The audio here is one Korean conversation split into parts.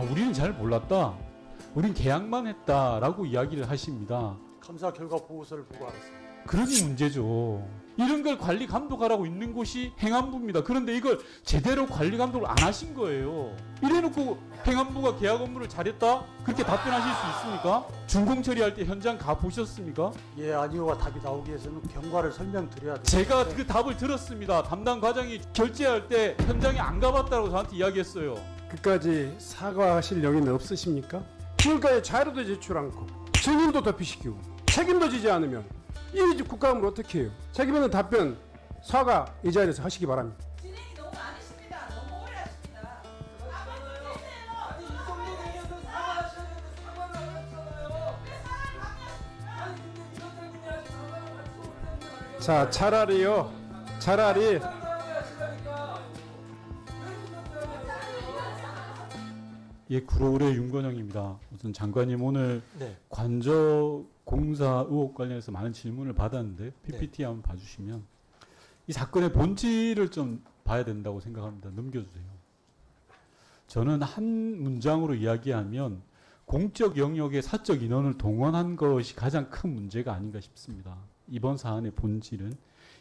우리는 잘 몰랐다. 우린 계약만 했다라고 이야기를 하십니다. 감사 결과 보고서를 보고 알았습니다. 그러니 문제죠. 이런 걸 관리 감독하라고 있는 곳이 행안부입니다. 그런데 이걸 제대로 관리 감독을 안 하신 거예요. 이래놓고 행안부가 계약 업무를 잘했다? 그렇게 답변하실 수 있습니까? 준공 처리할 때 현장 가 보셨습니까? 예, 아니오가 답이 나오기 위해서는 경과를 설명드려야 돼요. 제가 그 답을 들었습니다. 담당 과장이 결제할 때 현장에 안 가봤다고 저한테 이야기했어요. 끝까지 사과하실 영의는 없으십니까? 평가에 자료도 제출 않고 증인도 덮이시키고 책임도 지지 않으면 이 국가음을 어떻게 해요? 책임 있는 답변, 사과 이 자리에서 하시기 바랍니다. 진행이 너무 많으십니다. 너무 오래 하십니다. 한번 해주세요. 아니 이 정도 되면서 사과하셔야 되는데 사과를 안 하셨잖아요. 아니 근데 위원장님이 아직 사과를 할 수 없다는 자, 차라리 예, 구로울의 윤건영입니다. 우선 장관님 오늘 네. 관저 공사 의혹 관련해서 많은 질문을 받았는데 PPT 한번 봐주시면 이 사건의 본질을 좀 봐야 된다고 생각합니다. 넘겨주세요. 저는 한 문장으로 이야기하면 공적 영역의 사적 인원을 동원한 것이 가장 큰 문제가 아닌가 싶습니다. 이번 사안의 본질은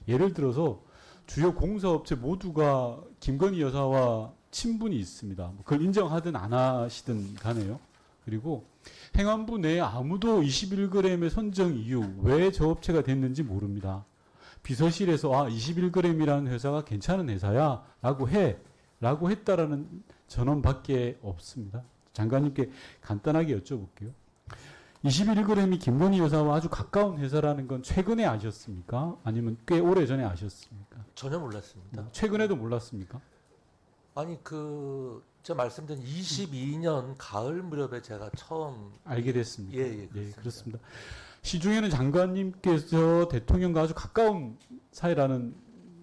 예를 들어서 주요 공사업체 모두가 김건희 여사와 친분이 있습니다. 그걸 인정하든 안 하시든 간에요. 그리고 행안부 내에 아무도 21g의 선정 이유, 왜 저 업체가 됐는지 모릅니다. 비서실에서 21g이라는 회사가 괜찮은 회사야 라고 했다라는 전원밖에 없습니다. 장관님께 간단하게 여쭤볼게요. 21g이 김건희 여사와 아주 가까운 회사라는 건 최근에 아셨습니까? 아니면 꽤 오래전에 아셨습니까? 전혀 몰랐습니다. 최근에도 몰랐습니까? 아니 제가 말씀드린 22년 가을 무렵에 제가 처음 알게 됐습니다. 예, 그렇습니다. 시중에는 장관님께서 대통령과 아주 가까운 사이라는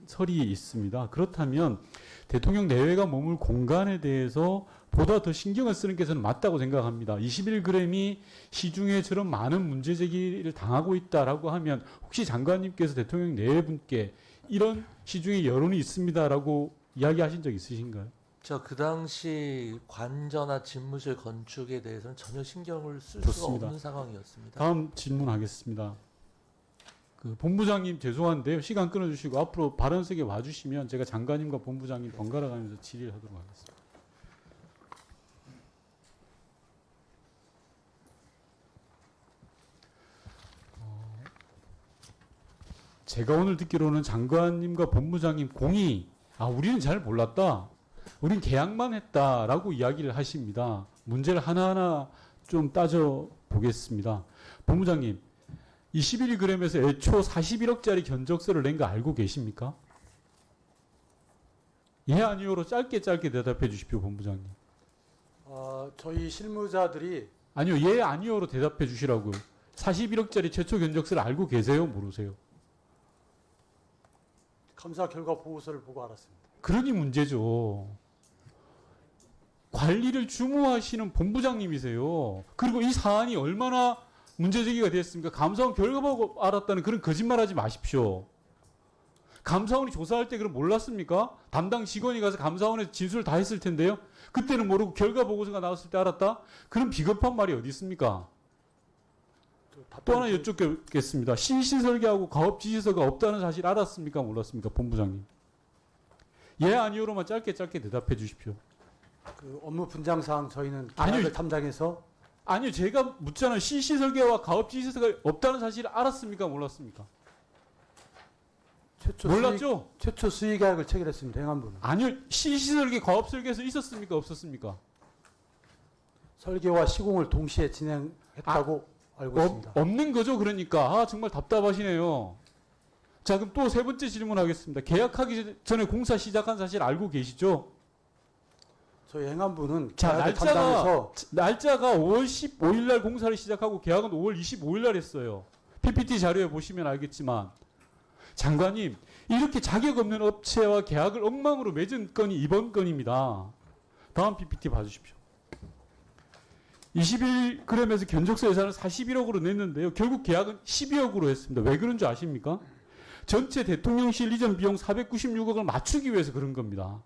설이 있습니다. 그렇다면 대통령 내외가 머물 공간에 대해서 보다 더 신경을 쓰는 게 저는 맞다고 생각합니다. 21g이 시중에 저런 많은 문제 제기를 당하고 있다라고 하면 혹시 장관님께서 대통령 내외분께 이런 시중에 여론이 있습니다라고 이야기하신 적 있으신가요? 저 그 당시 관저나 집무실 건축에 대해서는 전혀 신경을 쓸 좋습니다. 수가 없는 상황이었습니다. 다음 질문하겠습니다. 그 본부장님 죄송한데요. 시간 끊어주시고 앞으로 발언석에 와주시면 제가 장관님과 본부장님 번갈아 가면서 질의를 하도록 하겠습니다. 제가 오늘 듣기로는 장관님과 본부장님 공이 우리는 잘 몰랐다. 우린 계약만 했다라고 이야기를 하십니다. 문제를 하나하나 좀 따져 보겠습니다. 본부장님, 21g에서 애초 41억짜리 견적서를 낸 거 알고 계십니까? 예, 아니요로 짧게 대답해 주십시오, 본부장님. 저희 실무자들이 아니요, 예, 아니요로 대답해 주시라고요. 41억짜리 최초 견적서를 알고 계세요, 모르세요? 감사 결과 보고서를 보고 알았습니다. 그러니 문제죠. 관리를 주무하시는 본부장님이세요. 그리고 이 사안이 얼마나 문제제기가 됐습니까? 감사원 결과 보고 알았다는 그런 거짓말하지 마십시오. 감사원이 조사할 때 그럼 몰랐습니까? 담당 직원이 가서 감사원에 진술을 다 했을 텐데요. 그때는 모르고 결과 보고서가 나왔을 때 알았다? 그런 비겁한 말이 어디 있습니까? 또 하나 여쭙겠습니다. CC 설계하고 가업 지시서가 없다는 사실 알았습니까? 몰랐습니까? 본부장님. 예, 아니요로만 짧게 대답해 주십시오. 그 업무 분장사항 저희는 아니요. 계약을 담당해서 아니요, 제가 묻잖아요. CC 설계와 가업 지시서가 없다는 사실을 알았습니까? 몰랐습니까? 몰랐죠? 최초 수의 계약을 체결했습니다. 행안부는. 아니요, CC 설계, 가업 설계서 있었습니까? 없었습니까? 설계와 시공을 동시에 진행했다고 알고 있습니다. 없는 거죠, 그러니까. 정말 답답하시네요. 자, 그럼 또 세 번째 질문하겠습니다. 계약하기 전에 공사 시작한 사실 알고 계시죠? 저희 행안부는 자, 계약을 담당해서 날짜가 5월 15일 날 공사를 시작하고 계약은 5월 25일 날 했어요. PPT 자료에 보시면 알겠지만. 장관님, 이렇게 자격 없는 업체와 계약을 엉망으로 맺은 건이 이번 건입니다. 다음 PPT 봐주십시오. 21g에서 견적서 예산을 41억으로 냈는데요. 결국 계약은 12억으로 했습니다. 왜 그런 줄 아십니까? 전체 대통령실 이전 비용 496억을 맞추기 위해서 그런 겁니다.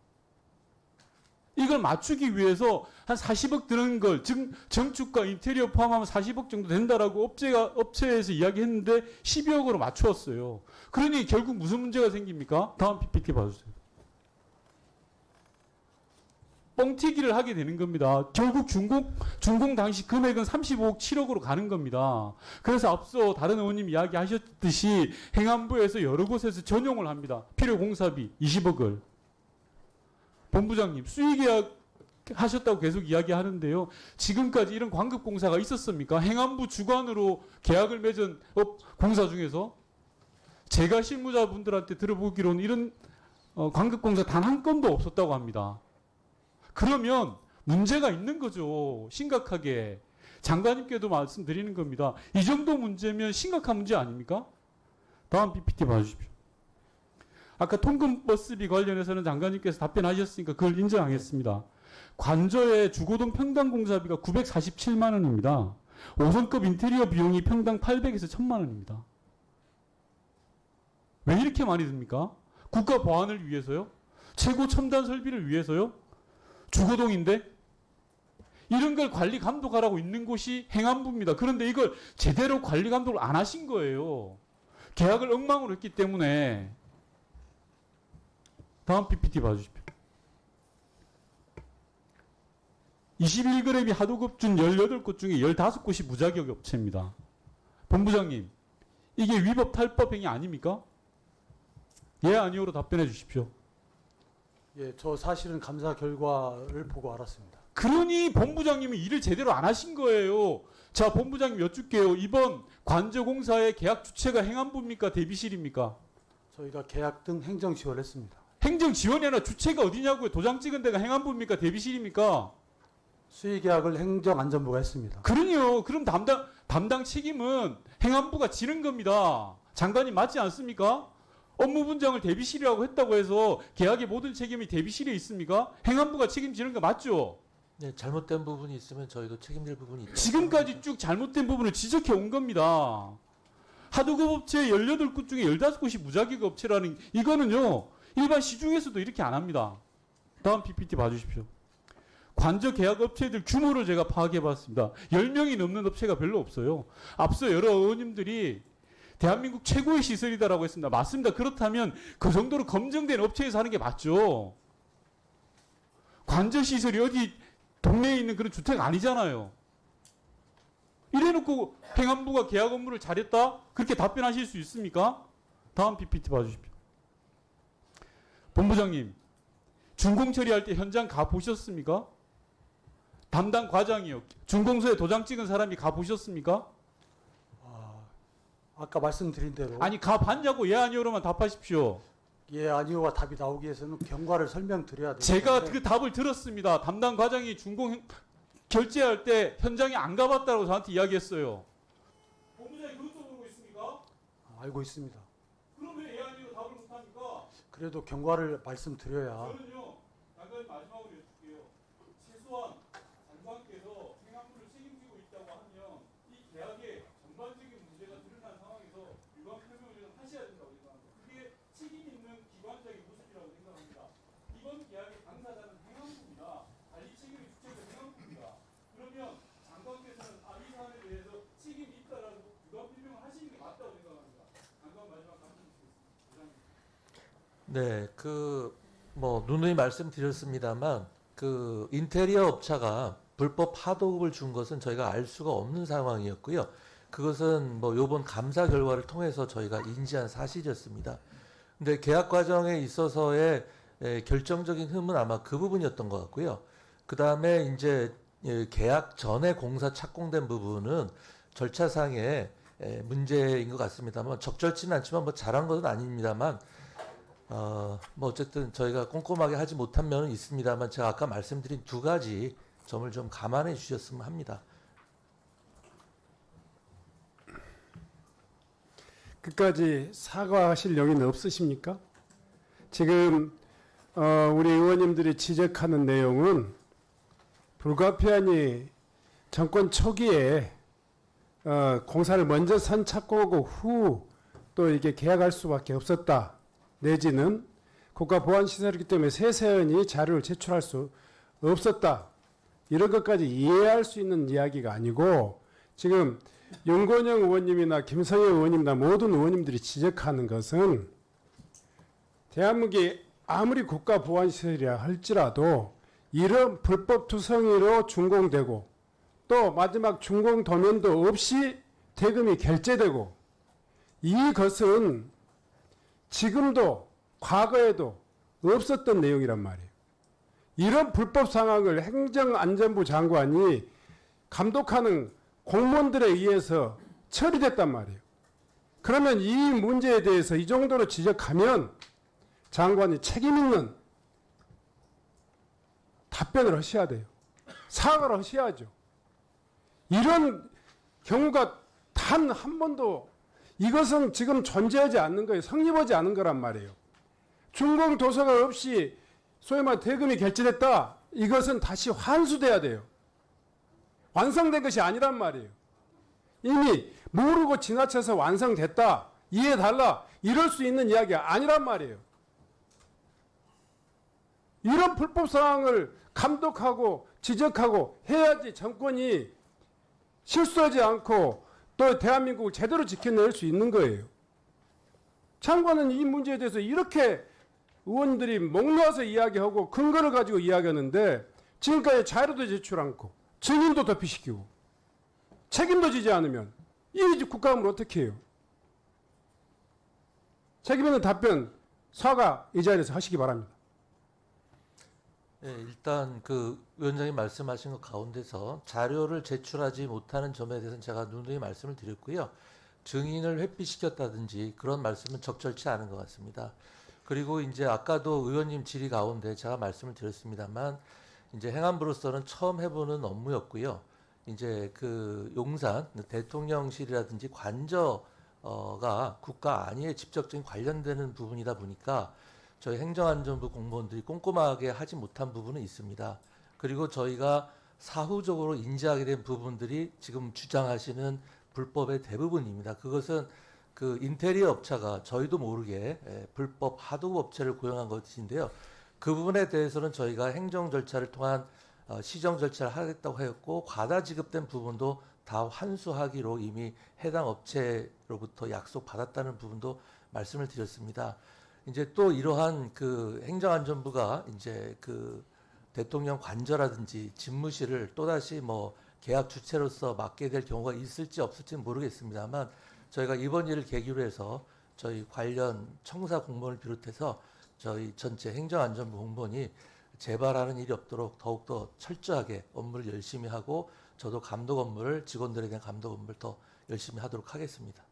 이걸 맞추기 위해서 한 40억 드는 걸, 즉 정축과 인테리어 포함하면 40억 정도 된다라고 업체에서 이야기했는데 12억으로 맞추었어요. 그러니 결국 무슨 문제가 생깁니까? 다음 PPT 봐주세요. 뻥튀기를 하게 되는 겁니다. 결국 준공 당시 금액은 35억 7억으로 가는 겁니다. 그래서 앞서 다른 의원님 이야기하셨듯이 행안부에서 여러 곳에서 전용을 합니다. 필요 공사비 20억을. 본부장님 수의계약 하셨다고 계속 이야기하는데요. 지금까지 이런 광급공사가 있었습니까? 행안부 주관으로 계약을 맺은 공사 중에서 제가 실무자분들한테 들어보기로는 이런 광급공사 단 한 건도 없었다고 합니다. 그러면 문제가 있는 거죠. 심각하게. 장관님께도 말씀드리는 겁니다. 이 정도 문제면 심각한 문제 아닙니까? 다음 PPT 봐주십시오. 아까 통근버스비 관련해서는 장관님께서 답변하셨으니까 그걸 인정하겠습니다. 관저의 주고동 평당 공사비가 947만 원입니다. 5성급 인테리어 비용이 평당 800에서 1000만 원입니다. 왜 이렇게 많이 듭니까? 국가 보안을 위해서요? 최고 첨단 설비를 위해서요? 주거동인데? 이런 걸 관리 감독하라고 있는 곳이 행안부입니다. 그런데 이걸 제대로 관리 감독을 안 하신 거예요. 계약을 엉망으로 했기 때문에. 다음 PPT 봐주십시오. 21그램이 하도급준 18곳 중에 15곳이 무자격 업체입니다. 본부장님, 이게 위법 탈법 행위 아닙니까? 예, 아니오로 답변해 주십시오. 예, 저 사실은 감사 결과를 보고 알았습니다. 그러니 본부장님이 일을 제대로 안 하신 거예요. 자, 본부장님 여쭙게요. 이번 관저공사의 계약 주체가 행안부입니까? 대비실입니까? 저희가 계약 등 행정 지원을 했습니다. 행정 지원이 아니라 주체가 어디냐고요? 도장 찍은 데가 행안부입니까? 대비실입니까? 수의 계약을 행정안전부가 했습니다. 그러니요. 그럼 담당 책임은 행안부가 지는 겁니다. 장관님 맞지 않습니까? 업무 분장을 대비실이라고 했다고 해서 계약의 모든 책임이 대비실에 있습니까? 행안부가 책임지는 거 맞죠? 네, 잘못된 부분이 있으면 저희도 책임질 부분이 있죠. 지금까지 쭉 잘못된 부분을 지적해 온 겁니다. 하도급 업체 18곳 중에 15곳이 무자격 업체라는 이거는요. 일반 시중에서도 이렇게 안 합니다. 다음 PPT 봐주십시오. 관저 계약 업체들 규모를 제가 파악해 봤습니다. 10명이 넘는 업체가 별로 없어요. 앞서 여러 의원님들이 대한민국 최고의 시설이다라고 했습니다. 맞습니다. 그렇다면 그 정도로 검증된 업체에서 하는 게 맞죠. 관저 시설이 어디 동네에 있는 그런 주택 아니잖아요. 이래놓고 행안부가 계약 업무를 잘했다? 그렇게 답변하실 수 있습니까? 다음 PPT 봐주십시오. 본부장님, 준공 처리할 때 현장 가 보셨습니까? 담당 과장이요. 준공소에 도장 찍은 사람이 가 보셨습니까? 아까 말씀드린 대로 아니 가 봤냐고 예 아니오로만 답하십시오. 예, 아니오가 답이 나오기 위해서는 경과를 설명드려야 돼요. 제가 그 답을 들었습니다. 담당 과장이 준공 결제할 때 현장에 안 가봤다고 저한테 이야기했어요. 본부장이 그것도 모르고 있습니까? 알고 있습니다. 그럼 왜 예 아니오로 답을 못합니까? 그래도 경과를 말씀드려야 저는요, 장관님 마지막으로 여쭐게요. 최소한 장관께서 행안부를 책임지고 있다고 하면 이 계약의 전반적인 문제가 드러난 상황에서 유감 표명을 좀 하셔야 된다고 생각합니다. 그게 책임 있는 기관적인 모습이라고 생각합니다. 이번 계약의 당사자는 행안부입니다. 관리 책임의 주체가 행안부입니다. 그러면 장관께서는 이 사안에 대해서 책임이 있다라고 유감 표명을 하시는 게 맞다고 생각합니다. 장관 마지막 말씀 드리겠습니다. 네, 누누이 말씀드렸습니다만 그 인테리어 업체가 불법 하도급을 준 것은 저희가 알 수가 없는 상황이었고요. 그것은 요번 감사 결과를 통해서 저희가 인지한 사실이었습니다. 근데 계약 과정에 있어서의 결정적인 흠은 아마 그 부분이었던 것 같고요. 그 다음에 이제 계약 전에 공사 착공된 부분은 절차상의 문제인 것 같습니다만 적절치는 않지만 잘한 것은 아닙니다만 어쨌든 저희가 꼼꼼하게 하지 못한 면은 있습니다만 제가 아까 말씀드린 두 가지 점을 좀 감안해 주셨으면 합니다. 끝까지 사과하실 여기는 없으십니까? 지금 우리 의원님들이 지적하는 내용은 불가피하니 정권 초기에 공사를 먼저 선착공하고 후 또 이게 계약할 수밖에 없었다. 내지는 국가보안시설이기 때문에 세세히 자료를 제출할 수 없었다. 이런 것까지 이해할 수 있는 이야기가 아니고 지금 윤건영 의원님이나 김성애 의원님이나 모든 의원님들이 지적하는 것은 대한민국이 아무리 국가보안시설이라 할지라도 이런 불법 투성이로 준공되고 또 마지막 준공 도면도 없이 대금이 결제되고 이것은 지금도 과거에도 없었던 내용이란 말이에요. 이런 불법 상황을 행정안전부 장관이 감독하는 공무원들에 의해서 처리됐단 말이에요. 그러면 이 문제에 대해서 이 정도로 지적하면 장관이 책임 있는 답변을 하셔야 돼요. 사과를 하셔야죠. 이런 경우가 단 한 번도 이것은 지금 존재하지 않는 거예요. 성립하지 않은 거란 말이에요. 준공 도서가 없이 소위 말해 대금이 결제됐다. 이것은 다시 환수돼야 돼요. 완성된 것이 아니란 말이에요. 이미 모르고 지나쳐서 완성됐다. 이해달라. 이럴 수 있는 이야기가 아니란 말이에요. 이런 불법 상황을 감독하고 지적하고 해야지 정권이 실수하지 않고 또 대한민국을 제대로 지켜낼 수 있는 거예요. 장관은 이 문제에 대해서 이렇게 의원들이 목 놓아서 이야기하고 근거를 가지고 이야기하는데 지금까지 자료도 제출 않고 증인도 도피시키고 책임도 지지 않으면 이 국가감을 어떻게 해요? 책임 있는 답변, 사과 이 자리에서 하시기 바랍니다. 네, 일단 그 위원장님 말씀하신 것 가운데서 자료를 제출하지 못하는 점에 대해서는 제가 누누이 말씀을 드렸고요. 증인을 회피시켰다든지 그런 말씀은 적절치 않은 것 같습니다. 그리고 이제 아까도 의원님 질의 가운데 제가 말씀을 드렸습니다만 이제 행안부로서는 처음 해보는 업무였고요. 이제 그 용산 대통령실이라든지 관저가 국가 안위에 직접적인 관련되는 부분이다 보니까 저희 행정안전부 공무원들이 꼼꼼하게 하지 못한 부분은 있습니다. 그리고 저희가 사후적으로 인지하게 된 부분들이 지금 주장하시는 불법의 대부분입니다. 그것은 그 인테리어 업체가 저희도 모르게 불법 하도급 업체를 고용한 것인데요. 그 부분에 대해서는 저희가 행정 절차를 통한 시정 절차를 하겠다고 하였고 과다 지급된 부분도 다 환수하기로 이미 해당 업체로부터 약속 받았다는 부분도 말씀을 드렸습니다. 이제 또 이러한 그 행정안전부가 이제 그 대통령 관저라든지 집무실을 또다시 뭐 계약 주체로서 맡게 될 경우가 있을지 없을지는 모르겠습니다만 저희가 이번 일을 계기로 해서 저희 관련 청사 공무원을 비롯해서 저희 전체 행정안전부 공무원이 재발하는 일이 없도록 더욱더 철저하게 업무를 열심히 하고 저도 감독 업무를 직원들에 대한 감독 업무를 더 열심히 하도록 하겠습니다.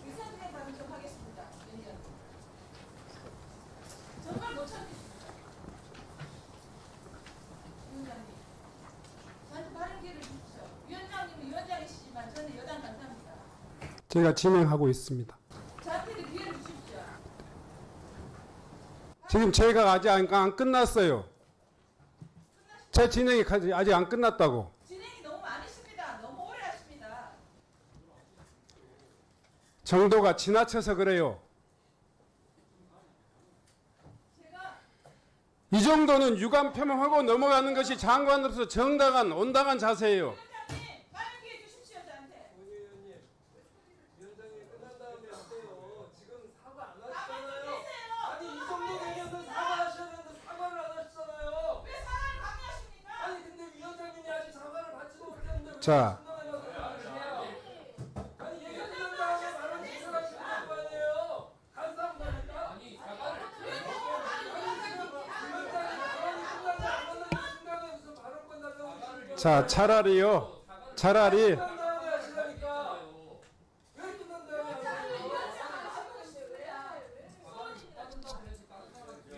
의사진행 방송하겠습니다. 위원장님. 정말 못 참겠습니다. 위원장님. 저한테 발언 기회를 주십시오. 위원장님은 위원장이시지만 저는 여당 간사입니다. 제가 진행하고 있습니다. 저한테도 기회를 주십시오. 지금 제가 아직 안 끝났어요. 제 진행이 아직 안 끝났다고. 진행이 너무 많으십니다. 너무 오래 하십니다. 정도가 지나쳐서 그래요. 제가 이 정도는 유감 표명하고 넘어가는 것이 장관으로서 정당한 온당한 자세예요. 위원장님 발언 기회 주십시오. 저한테. 위원장님 끝난 다음에 어때요? 지금 사과 안 가만히 하시잖아요. 계세요. 아니 이 정도 되면서 사과하셔야 되는데 사과를 안 하시잖아요. 왜 사과를 강요하십니까? 아니 근데 위원장님이 아직 사과를 받지도 못했는데 왜 자. 신나가지고 그러세요? 아니 얘기 끝난 다음에 바로 인사하시는 거 아니에요? 간사합니까? 아니 사과를 위원장이 발언이 끝나지 않았는데 신나가지고 바로 끝난다고 하시는 자, 차라리요. 차라리 끝난 다음에 하시라니까. 왜 끝난 다음에 하세요?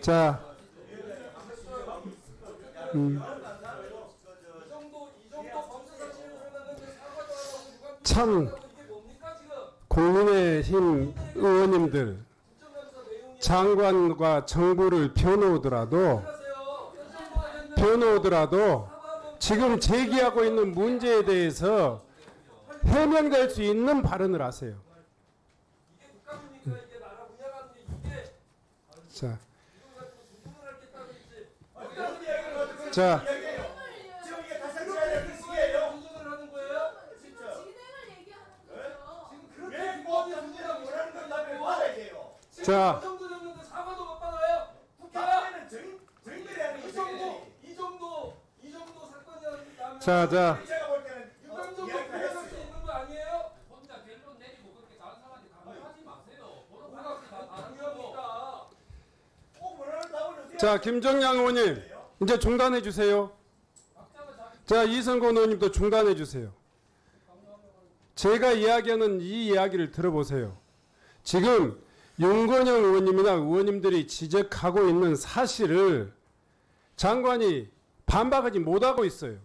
자, 이 정도 범죄 사실을 드러냈는데 사과도 안 하고 누가 참 이게 뭡니까 지금? 국민의힘 의원님들 장관과 정부를 펴놓으더라도 지금 제기하고 있는 문제에 대해서 해명될 수 있는 발언을 하세요. 이게 국가입니까? 이게 나라 운영하는 게 이게 자, 자, 지금 이게 다시 해야 될 시기예요. 운전을 하는 거예요? 진짜. 진행을 얘기하는 거죠. 지금 왜 법이 문제라고 원하는 건지 받아야 돼요. 자. 그 정도 됐는데 사과도 못 받아요. 국회는 정의를 하는 거죠. 이 정도 사건이 나면 자. 제가 볼 때는 유감정도 필요할 수 있는 거 아니에요? 혼자 결론 내리고 그렇게 다른 사람한테 강요하지 마세요. 뭐가 중요합니까? 꼭 원하는 답을 주세요. 자, 김정양 의원님 이제 중단해 주세요. 자, 이성곤 의원님도 중단해 주세요. 제가 이야기하는 이 이야기를 들어보세요. 지금 윤건영 의원님이나 의원님들이 지적하고 있는 사실을 장관이 반박하지 못하고 있어요.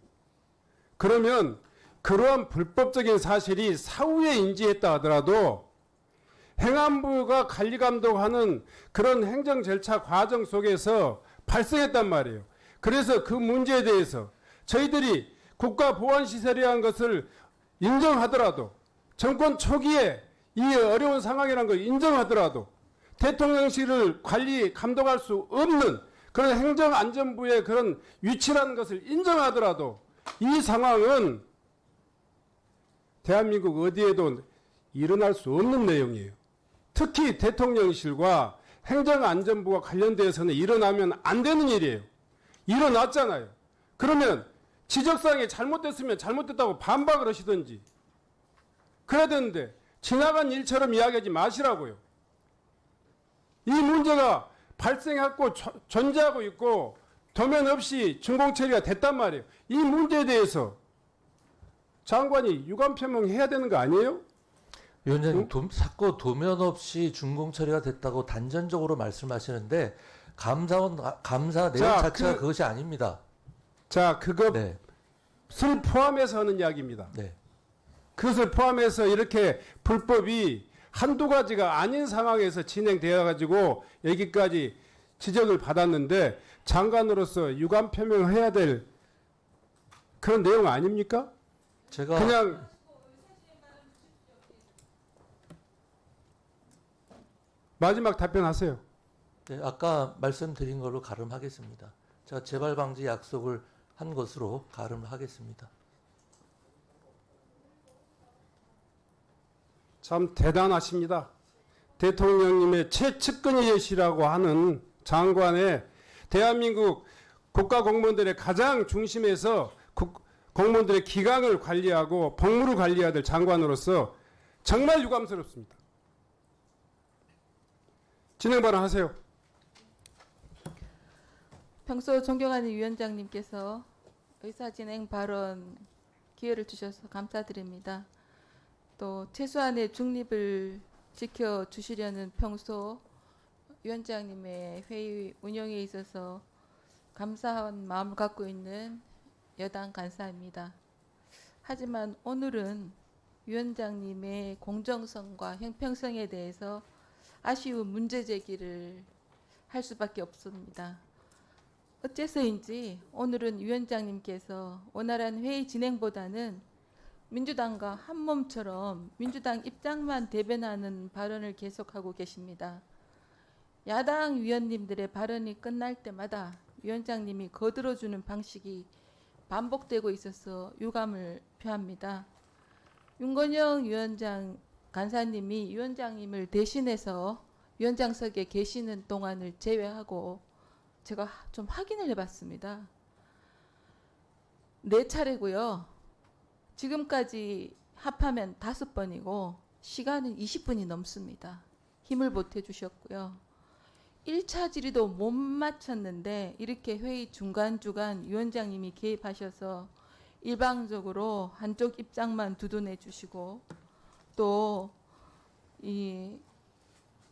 그러면 그러한 불법적인 사실이 사후에 인지했다 하더라도 행안부가 관리 감독하는 그런 행정 절차 과정 속에서 발생했단 말이에요. 그래서 그 문제에 대해서 저희들이 국가 보안 시설이라는 것을 인정하더라도 정권 초기에 이 어려운 상황이라는 걸 인정하더라도 대통령실을 관리 감독할 수 없는 그런 행정안전부의 그런 위치라는 것을 인정하더라도 이 상황은 대한민국 어디에도 일어날 수 없는 내용이에요. 특히 대통령실과 행정안전부가 관련돼서는 일어나면 안 되는 일이에요. 일어났잖아요. 그러면 지적사항이 잘못됐으면 잘못됐다고 반박을 하시든지 그래야 되는데 지나간 일처럼 이야기하지 마시라고요. 이 문제가 발생하고 존재하고 있고 도면 없이 준공 처리가 됐단 말이에요. 이 문제에 대해서 장관이 유감 표명해야 되는 거 아니에요? 위원장님, 자꾸 도면 없이 준공 처리가 됐다고 단전적으로 말씀하시는데 감사 내용 자, 자체가 그것이 아닙니다. 자, 그것을 네, 포함해서 하는 이야기입니다. 네. 그것을 포함해서 이렇게 불법이 한두 가지가 아닌 상황에서 진행되어 가지고 여기까지 지적을 받았는데 장관으로서 유감 표명해야 될 그런 내용 아닙니까? 제가 그냥 마지막 답변하세요. 네, 아까 말씀드린 걸로 가름하겠습니다. 제가 재발 방지 약속을 한 것으로 가름을 하겠습니다. 참 대단하십니다. 대통령님의 최측근이시라고 하는 장관의 대한민국 국가공무원들의 가장 중심에서 공무원들의 기강을 관리하고 복무를 관리해야 될 장관으로서 정말 유감스럽습니다. 진행 발언하세요. 평소 존경하는 위원장님께서 의사진행 발언 기회를 주셔서 감사드립니다. 또 최소한의 중립을 지켜주시려는 평소 위원장님의 회의 운영에 있어서 감사한 마음을 갖고 있는 여당 간사입니다. 하지만 오늘은 위원장님의 공정성과 형평성에 대해서 아쉬운 문제 제기를 할 수밖에 없습니다. 어째서인지 오늘은 위원장님께서 원활한 회의 진행보다는 민주당과 한 몸처럼 민주당 입장만 대변하는 발언을 계속하고 계십니다. 야당 위원님들의 발언이 끝날 때마다 위원장님이 거들어주는 방식이 반복되고 있어서 유감을 표합니다. 윤건영 위원장 간사님이 위원장님을 대신해서 위원장석에 계시는 동안을 제외하고 제가 좀 확인을 해봤습니다. 4차례고요. 지금까지 합하면 5번이고 시간은 20분이 넘습니다. 힘을 보태주셨고요. 1차 질의도 못 맞췄는데 이렇게 회의 중간중간 위원장님이 개입하셔서 일방적으로 한쪽 입장만 두둔해 주시고 또 이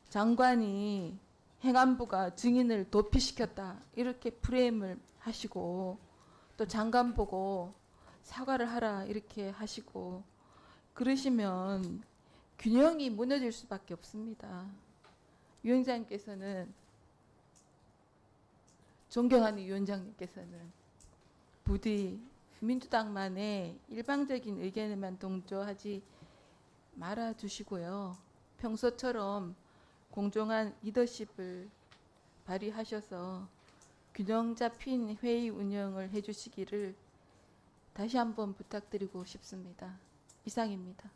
장관이 행안부가 증인을 도피시켰다 이렇게 프레임을 하시고 또 장관 보고 사과를 하라 이렇게 하시고 그러시면 균형이 무너질 수밖에 없습니다. 위원장님께서는 존경하는 위원장님께서는 부디 민주당만의 일방적인 의견에만 동조하지 말아 주시고요. 평소처럼 공정한 리더십을 발휘하셔서 균형 잡힌 회의 운영을 해주시기를 다시 한번 부탁드리고 싶습니다. 이상입니다.